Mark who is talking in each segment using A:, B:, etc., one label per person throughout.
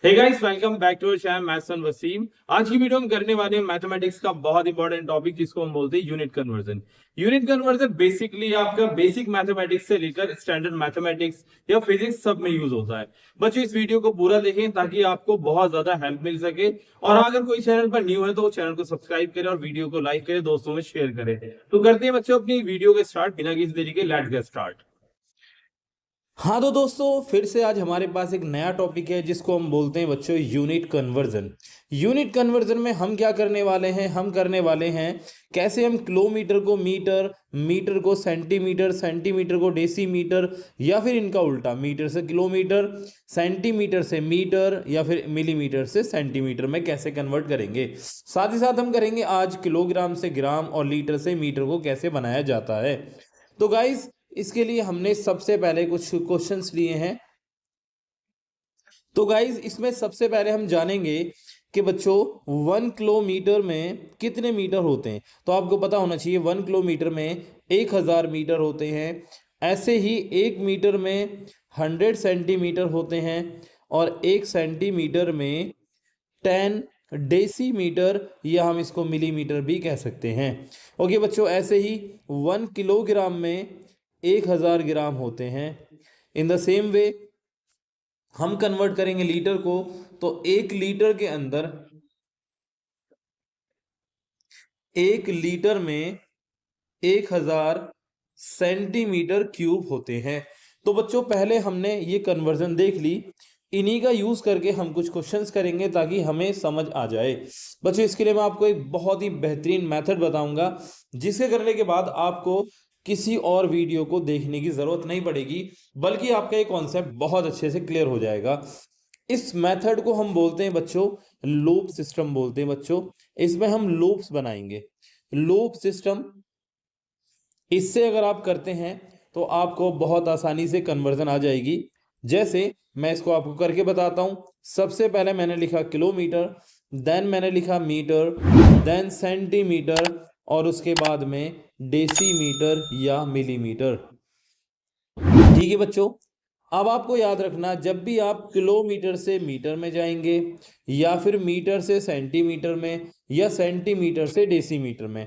A: Hey guys, welcome back to channel maths and Waseem. आज की video हम करने वाले हैं मैथमेटिक्स का बहुत इंपॉर्टेंट टॉपिक जिसको हम बोलते हैं unit conversion. Unit conversion basically आपका बेसिक मैथमेटिक्स से लेकर स्टैंडर्ड मैथमेटिक्स या फिजिक्स सब में यूज होता है। बच्चों इस वीडियो को पूरा देखें ताकि आपको बहुत ज्यादा हेल्प मिल सके। और अगर कोई चैनल पर न्यू है तो चैनल को सब्सक्राइब करें और वीडियो को लाइक करें, दोस्तों में शेयर करें। तो करते हैं बच्चों अपनी वीडियो के स्टार्ट बिना किसी देरी के। Let's get start.
B: हाँ तो दोस्तों फिर से आज हमारे पास एक नया टॉपिक है जिसको हम बोलते हैं बच्चों यूनिट कन्वर्जन। यूनिट कन्वर्जन में हम क्या करने वाले हैं, हम करने वाले हैं कैसे हम किलोमीटर को मीटर, मीटर को सेंटीमीटर, सेंटीमीटर को डेसीमीटर, या फिर इनका उल्टा मीटर से किलोमीटर, सेंटीमीटर से मीटर, या फिर मिलीमीटर से सेंटीमीटर में कैसे कन्वर्ट करेंगे। साथ ही साथ हम करेंगे आज किलोग्राम से ग्राम और लीटर से मीटर को कैसे बनाया जाता है। तो गाइज इसके लिए हमने सबसे पहले कुछ क्वेश्चंस लिए हैं। तो गाइज इसमें सबसे पहले हम जानेंगे कि बच्चों 1 किलोमीटर में कितने मीटर होते हैं। तो आपको पता होना चाहिए 1 किलोमीटर में 1000 मीटर होते हैं। ऐसे ही 1 मीटर में 100 सेंटीमीटर होते हैं और 1 सेंटीमीटर में 10 डेसीमीटर, या हम इसको मिलीमीटर भी कह सकते हैं। ओके बच्चों, ऐसे ही 1 किलोग्राम में 1000 ग्राम होते हैं। इन द सेम वे हम कन्वर्ट करेंगे लीटर को, तो 1 लीटर के अंदर 1 लीटर में 1000 सेंटीमीटर क्यूब होते हैं। तो बच्चों पहले हमने ये कन्वर्जन देख ली, इन्हीं का यूज करके हम कुछ क्वेश्चंस करेंगे ताकि हमें समझ आ जाए। बच्चों इसके लिए मैं आपको एक बहुत ही बेहतरीन मेथड बताऊंगा जिसके करने के बाद आपको किसी और वीडियो को देखने की जरूरत नहीं पड़ेगी, बल्कि आपका ये कॉन्सेप्ट बहुत अच्छे से क्लियर हो जाएगा। इस मेथड को हम बोलते हैं बच्चों लूप सिस्टम बोलते हैं बच्चों। इसमें हम लूप्स बनाएंगे, लूप सिस्टम। इससे अगर आप करते हैं तो आपको बहुत आसानी से कन्वर्जन आ जाएगी। जैसे मैं इसको आपको करके बताता हूं। सबसे पहले मैंने लिखा किलोमीटर, देन मैंने लिखा मीटर, देन सेंटीमीटर, और उसके बाद में डेसीमीटर या मिलीमीटर। ठीक है बच्चों, अब आपको याद रखना जब भी आप किलोमीटर से मीटर में जाएंगे, या फिर मीटर से सेंटीमीटर में, या सेंटीमीटर से डेसीमीटर में,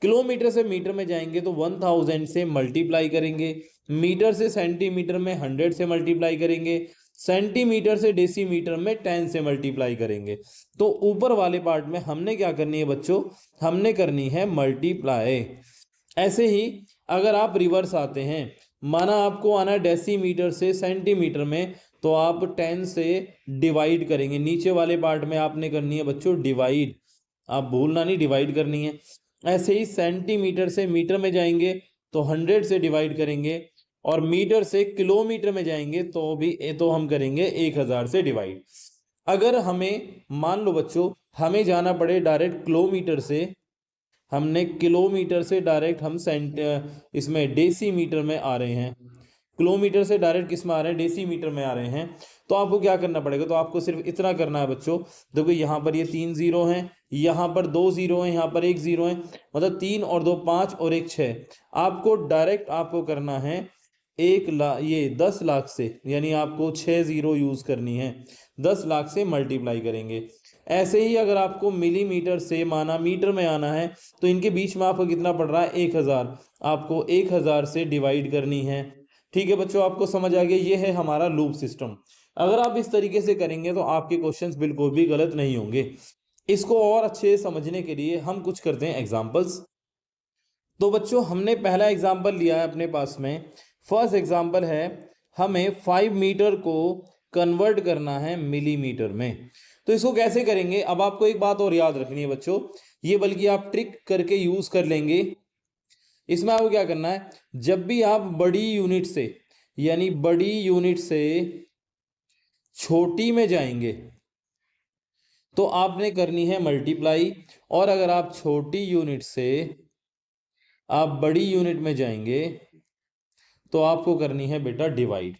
B: किलोमीटर से मीटर में जाएंगे तो 1000 से मल्टीप्लाई करेंगे, मीटर से सेंटीमीटर में 100 से मल्टीप्लाई करेंगे, सेंटीमीटर से डेसीमीटर में 10 से मल्टीप्लाई करेंगे। तो ऊपर वाले पार्ट में हमने क्या करनी है बच्चों, हमने करनी है मल्टीप्लाई। ऐसे ही अगर आप रिवर्स आते हैं, माना आपको आना डेसीमीटर से सेंटीमीटर में, तो आप 10 से डिवाइड करेंगे। नीचे वाले पार्ट में आपने करनी है बच्चों डिवाइड, आप भूलना नहीं डिवाइड करनी है। ऐसे ही सेंटीमीटर से मीटर में जाएंगे तो 100 से डिवाइड करेंगे, और मीटर से किलोमीटर में जाएंगे तो हम करेंगे 1000 से डिवाइड। अगर हमें मान लो बच्चों हमें जाना पड़े डायरेक्ट किलोमीटर से, हमने किलोमीटर से डायरेक्ट हम इसमें डेसीमीटर में आ रहे हैं, किलोमीटर से डायरेक्ट किस में आ रहे हैं, डेसीमीटर में आ रहे हैं। तो आपको क्या करना पड़ेगा, तो आपको सिर्फ इतना करना है बच्चों। देखो यहाँ पर ये 3 जीरो हैं, यहाँ पर 2 जीरो हैं, यहाँ पर 1 जीरो है, मतलब 3 और 2 5 और 1 6। आपको डायरेक्ट आपको करना है 1 लाख, ये 10 लाख से, यानी आपको 6 जीरो यूज करनी है, 10 लाख से मल्टीप्लाई करेंगे। ऐसे ही अगर आपको मिलीमीटर से माना मीटर में आना है, तो इनके बीच में आपको कितना पड़ रहा है 1000, आपको 1000 से डिवाइड करनी है। ठीक है बच्चों, आपको समझ आ गया, ये है हमारा लूप सिस्टम। अगर आप इस तरीके से करेंगे तो आपके क्वेश्चंस बिल्कुल भी गलत नहीं होंगे। इसको और अच्छे से समझने के लिए हम कुछ करते हैं एग्जांपल्स। तो बच्चों हमने पहला एग्जांपल लिया है अपने पास में। फर्स्ट एग्जांपल है, हमें 5 मीटर को कन्वर्ट करना है मिलीमीटर में। तो इसको कैसे करेंगे, अब आपको एक बात और याद रखनी है बच्चों, ये बल्कि आप ट्रिक करके यूज कर लेंगे। इसमें आपको क्या करना है, जब भी आप बड़ी यूनिट से, यानी बड़ी यूनिट से छोटी में जाएंगे तो आपने करनी है मल्टीप्लाई, और अगर आप छोटी यूनिट से आप बड़ी यूनिट में जाएंगे तो आपको करनी है बेटा डिवाइड।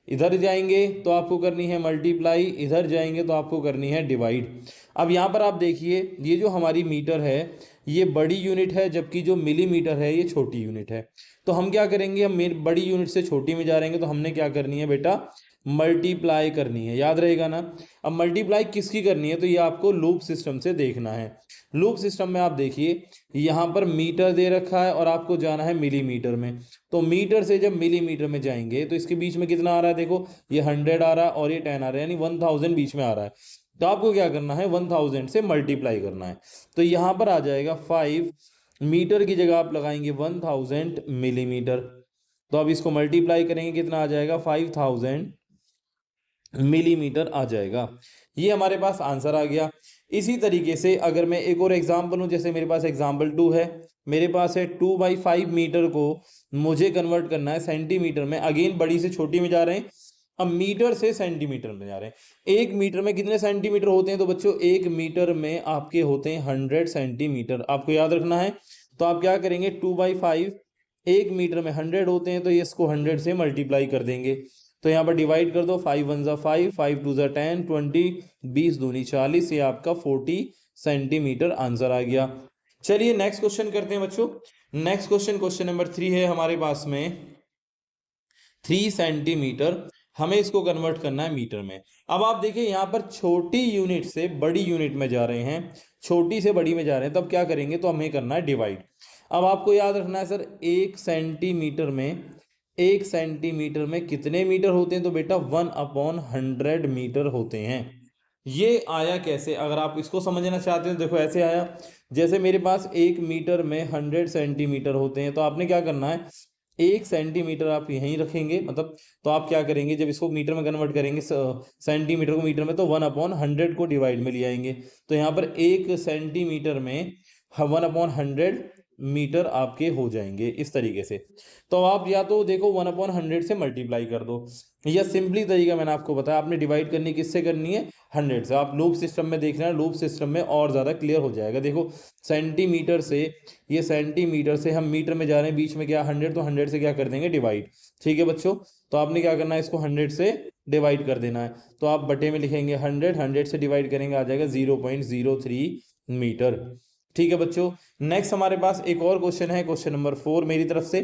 B: इधर जाएंगे तो आपको करनी है मल्टीप्लाई, इधर जाएंगे तो आपको करनी है डिवाइड। अब यहाँ पर आप देखिए, ये जो हमारी मीटर है ये बड़ी यूनिट है, जबकि जो मिलीमीटर है ये छोटी यूनिट है। तो हम क्या करेंगे, हम बड़ी यूनिट से छोटी में जा रहे हैं तो हमने क्या करनी है बेटा मल्टीप्लाई करनी है, याद रहेगा ना। अब मल्टीप्लाई किसकी करनी है, तो ये आपको लूप सिस्टम से देखना है। लूप सिस्टम में आप देखिए यहाँ पर मीटर दे रखा है और आपको जाना है मिलीमीटर में। तो मीटर से जब मिलीमीटर में जाएंगे तो इसके बीच में कितना आ रहा है, देखो ये 100 आ रहा है और ये 10 आ रहा है, यानी 1000 बीच में आ रहा है। तो आपको क्या करना है, 1000 से मल्टीप्लाई करना है। तो यहाँ पर आ जाएगा 5 मीटर की जगह आप लगाएंगे 1000 मिलीमीटर। तो अब इसको मल्टीप्लाई करेंगे, कितना आ जाएगा, 5000 मिलीमीटर आ जाएगा। ये हमारे पास आंसर आ गया। इसी तरीके से अगर मैं एक और एग्जाम्पल लूँ, जैसे मेरे पास एग्जाम्पल 2 है, मेरे पास है 2/5 मीटर को मुझे कन्वर्ट करना है सेंटीमीटर में। अगेन बड़ी से छोटी में जा रहे हैं, अब मीटर से सेंटीमीटर में जा रहे हैं। एक मीटर में कितने सेंटीमीटर होते हैं, तो बच्चों एक मीटर में आपके होते हैं 100 सेंटीमीटर, आपको याद रखना है। तो आप क्या करेंगे, 2/5, एक मीटर में 100 होते हैं, तो ये इसको 100 से मल्टीप्लाई कर देंगे। तो यहाँ पर डिवाइड कर दो, 5 1 5, 5 2 10, 20, 20 दूनी 40, ये आपका 40 सेंटीमीटर आंसर आ गया। चलिए नेक्स्ट क्वेश्चन करते हैं बच्चों। नेक्स्ट क्वेश्चन, क्वेश्चन नंबर 3 है हमारे पास में 3 सेंटीमीटर, हमें इसको कन्वर्ट करना है मीटर में। अब आप देखिए यहाँ पर छोटी यूनिट से बड़ी यूनिट में जा रहे हैं, छोटी से बड़ी में जा रहे हैं, तब क्या करेंगे, तो हमें करना है डिवाइड। अब आपको याद रखना है सर, 1 सेंटीमीटर में कितने मीटर होते हैं, तो बेटा 1/100 मीटर होते हैं। ये आया कैसे, अगर आप इसको समझना चाहते हैं, देखो ऐसे आया, जैसे मेरे पास 1 मीटर में 100 सेंटीमीटर होते हैं, तो आपने क्या करना है, 1 सेंटीमीटर आप यहीं रखेंगे, मतलब तो आप क्या करेंगे, जब इसको मीटर में कन्वर्ट करेंगे सेंटीमीटर को मीटर में, तो 1/100 को डिवाइड में ले आएंगे। तो यहाँ पर 1 सेंटीमीटर में 1/100 मीटर आपके हो जाएंगे इस तरीके से। तो आप या तो देखो 1/100 से मल्टीप्लाई कर दो, या सिंपली तरीका मैंने आपको बताया, आपने डिवाइड करनी किससे करनी है, 100 से। आप लूप सिस्टम में देखना है, लूप सिस्टम में और ज़्यादा क्लियर हो जाएगा। देखो सेंटीमीटर से, ये सेंटीमीटर से हम मीटर में जा रहे हैं, बीच में क्या 100, तो 100 से क्या कर देंगे, डिवाइड। ठीक है बच्चों, तो आपने क्या करना है, इसको 100 से डिवाइड कर देना है। तो आप बटे में लिखेंगे 100 से डिवाइड करेंगे, आ जाएगा 0.03 मीटर। ठीक है बच्चों, नेक्स्ट हमारे पास एक और क्वेश्चन है, क्वेश्चन नंबर 4 मेरी तरफ से।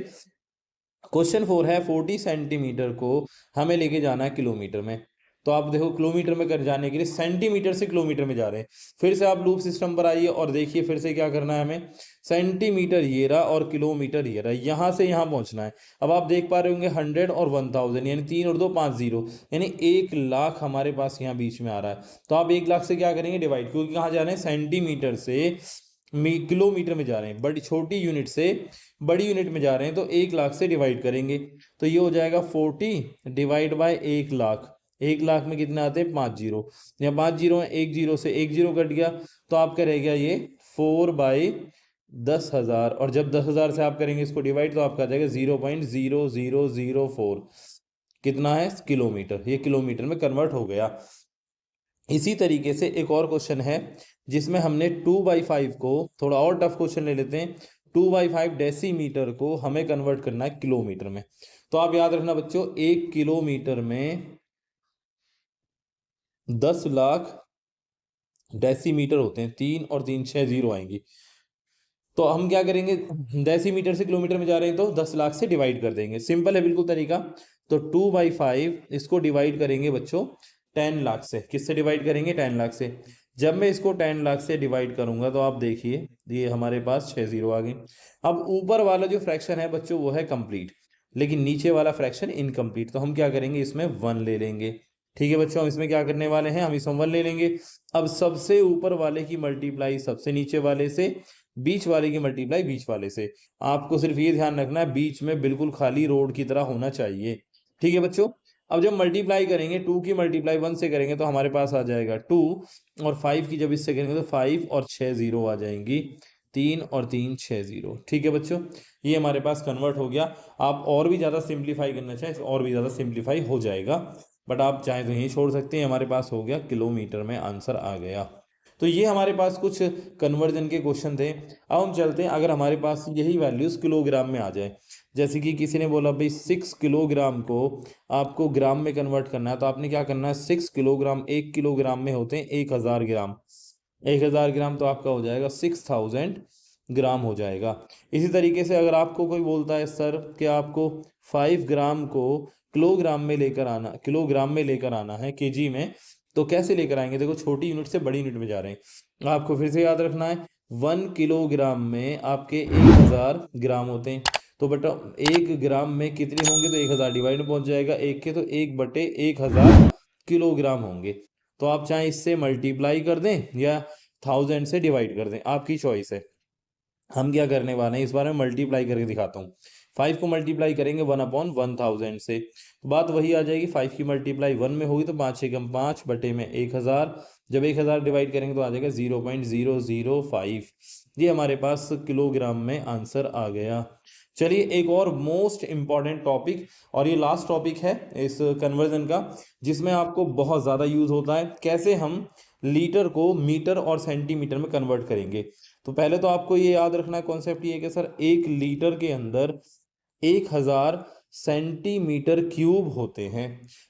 B: क्वेश्चन 4 है 40 सेंटीमीटर को हमें लेके जाना है किलोमीटर में। तो आप देखो किलोमीटर में कर जाने के लिए सेंटीमीटर से किलोमीटर में जा रहे हैं। फिर से आप लूप सिस्टम पर आइए और देखिए फिर से क्या करना है हमें, सेंटीमीटर ये रहा और किलोमीटर ये रहा, यहाँ से यहाँ पहुँचना है। अब आप देख पा रहे होंगे 100 और 1000, यानी 3 और 2 5 0, यानी 1 लाख हमारे पास यहाँ बीच में आ रहा है। तो आप 1 लाख से क्या करेंगे, डिवाइड, क्योंकि कहाँ जा रहे हैं, सेंटीमीटर से किलोमीटर में जा रहे हैं, बड़ी छोटी यूनिट से बड़ी यूनिट में जा रहे हैं, तो 1 लाख से डिवाइड करेंगे। तो ये हो जाएगा 40 डिवाइड बाय 1 लाख। 1 लाख में कितने आते हैं, 5 जीरो, या 5 जीरो है, 1 जीरो से 1 जीरो कट गया, तो आपका रह गया ये 4/10,000। और जब 10,000 से आप करेंगे इसको डिवाइड, तो आपका आ जाएगा 0.0004, कितना है, किलोमीटर। ये किलोमीटर में कन्वर्ट हो गया। इसी तरीके से एक और क्वेश्चन है जिसमें हमने 2/5 को, थोड़ा और टफ क्वेश्चन ले लेते हैं, 2/5 डेसीमीटर को हमें कन्वर्ट करना है किलोमीटर में। तो आप याद रखना बच्चों, 1 किलोमीटर में 10 लाख डेसीमीटर होते हैं, 3 और 3 6 जीरो आएंगी। तो हम क्या करेंगे, डेसीमीटर से किलोमीटर में जा रहे हैं, तो 10 लाख से डिवाइड कर देंगे। सिंपल है बिल्कुल तरीका। तो 2/5 इसको डिवाइड करेंगे बच्चों 10 लाख से। किससे डिवाइड करेंगे, 10 लाख से। जब मैं इसको 10 लाख से डिवाइड करूंगा, तो आप देखिए ये हमारे पास 6 जीरो आ गए। अब ऊपर वाला जो फ्रैक्शन है बच्चों वो है कंप्लीट, लेकिन नीचे वाला फ्रैक्शन इनकम्प्लीट। तो हम क्या करेंगे, इसमें 1 ले लेंगे। ठीक है बच्चों, हम इसमें क्या करने वाले हैं, हम इसमें 1 ले लेंगे। अब सबसे ऊपर वाले की मल्टीप्लाई सबसे नीचे वाले से, बीच वाले की मल्टीप्लाई बीच वाले से। आपको सिर्फ ये ध्यान रखना है, बीच में बिल्कुल खाली रोड की तरह होना चाहिए। ठीक है बच्चों, अब जब मल्टीप्लाई करेंगे, 2 की मल्टीप्लाई 1 से करेंगे, तो हमारे पास आ जाएगा 2, और 5 की जब इससे करेंगे तो 5 और 6 जीरो आ जाएंगी, 3 और 3 6 जीरो। ठीक है बच्चों, ये हमारे पास कन्वर्ट हो गया। आप और भी ज़्यादा सिंप्लीफाई करना चाहें, और भी ज़्यादा सिंप्लीफाई हो जाएगा, बट आप चाहें तो यहीं छोड़ सकते हैं। हमारे पास हो गया किलोमीटर में आंसर आ गया। तो ये हमारे पास कुछ कन्वर्जन के क्वेश्चन थे। अब हम चलते हैं, अगर हमारे पास यही वैल्यूज किलोग्राम में आ जाए, जैसे कि किसी ने बोला भाई 6 किलोग्राम को आपको ग्राम में कन्वर्ट करना है, तो आपने क्या करना है, 6 किलोग्राम, 1 किलोग्राम में होते हैं 1000 ग्राम। 1000 ग्राम तो आपका हो जाएगा 6000 ग्राम हो जाएगा। इसी तरीके से अगर आपको कोई बोलता है सर कि आपको 5 ग्राम को किलोग्राम में लेकर आना है केजी में, तो कैसे लेकर आएंगे? देखो छोटी यूनिट से बड़ी यूनिट में जा रहे हैं, आपको फिर से याद रखना है 1 किलोग्राम में आपके 1000 ग्राम होते हैं। तो बेटा 1 ग्राम में कितने होंगे? तो 1000 डिवाइड में पहुंच जाएगा 1 के, तो 1/1000 किलोग्राम होंगे। तो आप चाहे इससे मल्टीप्लाई कर दें या 1000 से डिवाइड कर दें, आपकी चॉइस है। हम क्या करने वाले हैं इस बार में मल्टीप्लाई करके दिखाता हूँ। 5 को मल्टीप्लाई करेंगे 1/1000 से, तो बात वही आ जाएगी। 5 की मल्टीप्लाई 1 में होगी तो 5 6 5 बटे में 1000, जब 1000 डिवाइड करेंगे तो आ जाएगा 0.005। ये हमारे पास किलोग्राम में आंसर आ गया। चलिए एक और मोस्ट इंपॉर्टेंट टॉपिक, और ये लास्ट टॉपिक है इस कन्वर्जन का, जिसमें आपको बहुत ज़्यादा यूज होता है, कैसे हम लीटर को मीटर और सेंटीमीटर में कन्वर्ट करेंगे। तो पहले तो आपको ये याद रखना है कॉन्सेप्ट ये कि सर 1 लीटर के अंदर 1000 सेंटीमीटर क्यूब होते हैं।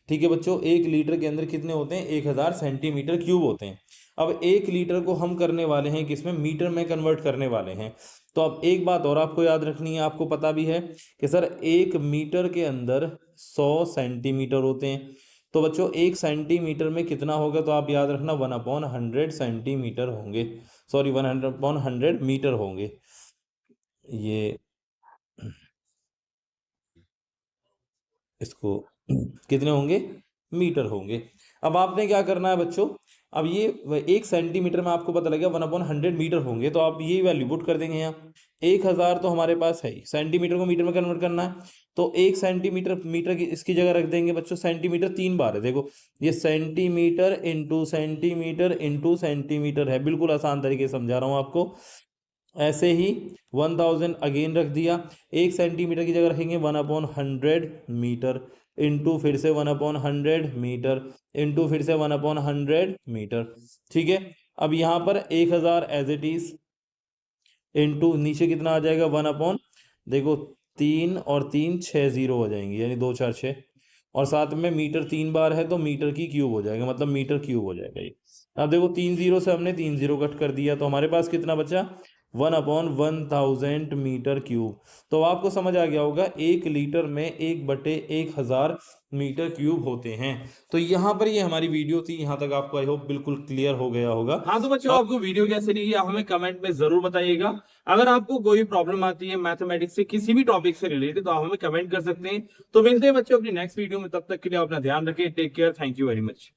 B: ठीक है बच्चों, 1 लीटर के अंदर कितने होते हैं? 1000 सेंटीमीटर क्यूब होते हैं। अब 1 लीटर को हम करने वाले हैं किसमें? मीटर में कन्वर्ट करने वाले हैं। तो अब एक बात और आपको याद रखनी है, आपको पता भी है कि सर 1 मीटर के अंदर 100 सेंटीमीटर होते हैं। तो बच्चों 1 सेंटीमीटर में कितना होगा? तो आप याद रखना 1/100 सेंटीमीटर होंगे, सॉरी 100/100 मीटर होंगे। ये इसको कितने होंगे? मीटर होंगे। अब आपने क्या करना है बच्चों, अब ये 1 सेंटीमीटर में आपको पता लगा 1/100 मीटर होंगे, तो आप ये वैल्यू पुट कर देंगे यहाँ। 1000 तो हमारे पास है ही, सेंटीमीटर को मीटर में कन्वर्ट करना है, तो 1 सेंटीमीटर मीटर की इसकी जगह रख देंगे बच्चों। सेंटीमीटर 3 बार है, देखो ये centimetre into centimetre into centimetre है, बिल्कुल आसान तरीके से समझा रहा हूँ आपको। ऐसे ही 1000 अगेन रख दिया, 1 सेंटीमीटर की जगह रखेंगे 1/100 मीटर, इंटू फिर से 1/100 मीटर, इंटू फिर से 1/100 मीटर। ठीक है, अब यहाँ पर 1000 एज इट इज, इंटू नीचे कितना आ जाएगा 1/, देखो 3 और 3 6 0 हो जाएंगे, यानी 2 4 6, और साथ में मीटर 3 बार है तो मीटर की क्यूब हो जाएगा, मतलब मीटर क्यूब हो जाएगा ये। अब देखो 3 0 से हमने 3 0 कट कर दिया, तो हमारे पास कितना बचा? 1/1000 मीटर क्यूब। तो आपको समझ आ गया होगा 1 लीटर में 1/1000 मीटर क्यूब होते हैं। तो यहाँ पर ये हमारी वीडियो थी, यहाँ तक आपको आई होप बिल्कुल क्लियर हो गया होगा।
A: हाँ तो बच्चों आपको वीडियो कैसे लगी आप हमें कमेंट में जरूर बताइएगा। अगर आपको कोई प्रॉब्लम आती है मैथमेटिक्स से किसी भी टॉपिक से रिलेटेड तो आप हमें कमेंट कर सकते हैं। तो मिलते हैं बच्चों अपनी नेक्स्ट वीडियो में, तब तक के लिए अपना ध्यान रखें। Take care, thank you very much.